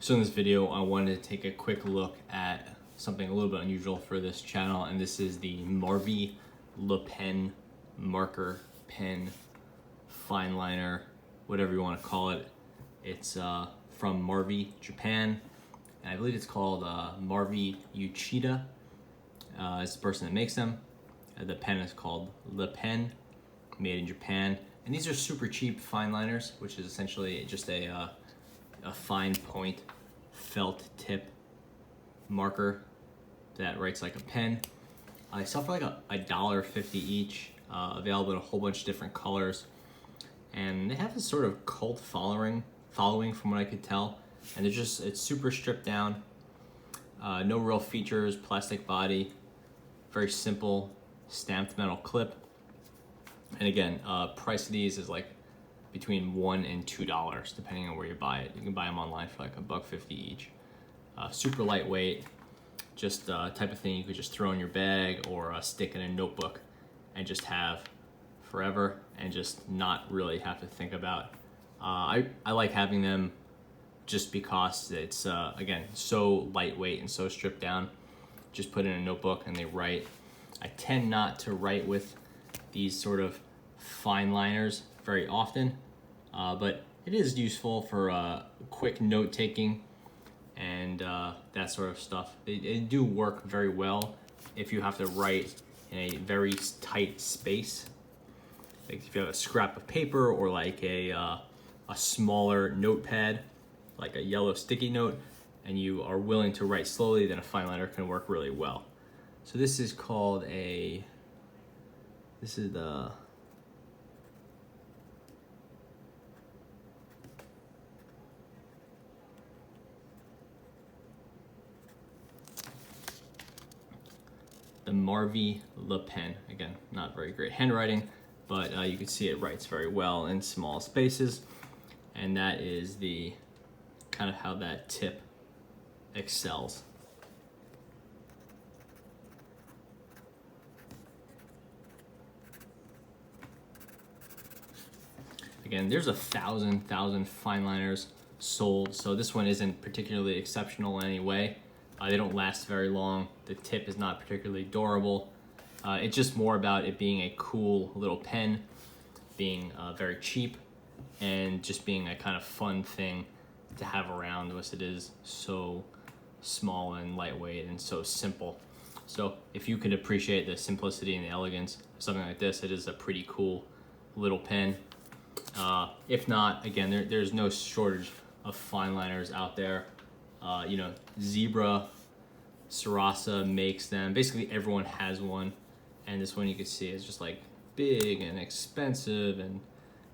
So in this video, I wanted to take a quick look at something a little bit unusual for this channel, and this is the Marvy Le Pen marker pen, Fineliner, whatever you want to call it. It's from Marvy, Japan, and I believe it's called Marvy Uchida. It's the person that makes them. The pen is called Le Pen, made in Japan, and these are super cheap Fineliners, which is essentially just a fine point felt tip marker that writes like a pen. I sell for like $1.50 each, available in a whole bunch of different colors, and they have this sort of cult following from what I could tell, and it's super stripped down, no real features, plastic body, very simple stamped metal clip, and again, price of these is like between $1 and $2 depending on where you buy it. You can buy them online for like $1.50 each. Super lightweight, just type of thing you could just throw in your bag or stick in a notebook and just have forever and just not really have to think about. I like having them just because it's again so lightweight and so stripped down. Just put in a notebook and they write. I tend not to write with these sort of fine liners very often, but it is useful for quick note taking and that sort of stuff. They do work very well if you have to write in a very tight space. Like if you have a scrap of paper or like a smaller notepad, like a yellow sticky note, and you are willing to write slowly, then a fine liner can work really well. So this is called the Marvy Le Pen. Again, not very great handwriting, but you can see it writes very well in small spaces, and that is the kind of how that tip excels. Again, there's 1,000 fine liners sold, so this one isn't particularly exceptional in any way. They don't last very long. The tip is not particularly durable. It's just more about it being a cool little pen, being very cheap, and just being a kind of fun thing to have around, as it is so small and lightweight and so simple. So if you could appreciate the simplicity and the elegance of something like this, it is a pretty cool little pen. If not, again, there's no shortage of fine liners out there. Zebra, Sarasa makes them. Basically everyone has one, and this one you can see is just like big and expensive and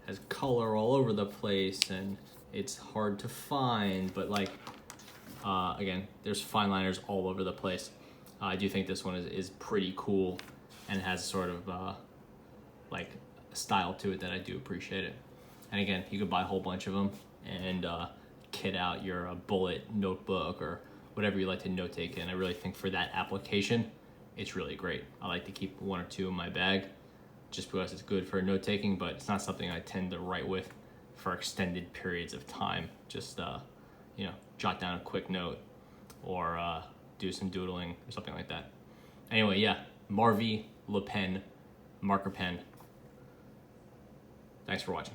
has color all over the place, and it's hard to find, but like again, there's fine liners all over the place. I do think this one is pretty cool and has sort of like a style to it that I do appreciate it. And again, you could buy a whole bunch of them and kit out your bullet notebook or whatever you like to note take in. I really think for that application, it's really great. I like to keep 1 or 2 in my bag just because it's good for note taking, but it's not something I tend to write with for extended periods of time. Just jot down a quick note or do some doodling or something like that. Anyway, yeah, Marvy Le Pen marker pen. Thanks for watching.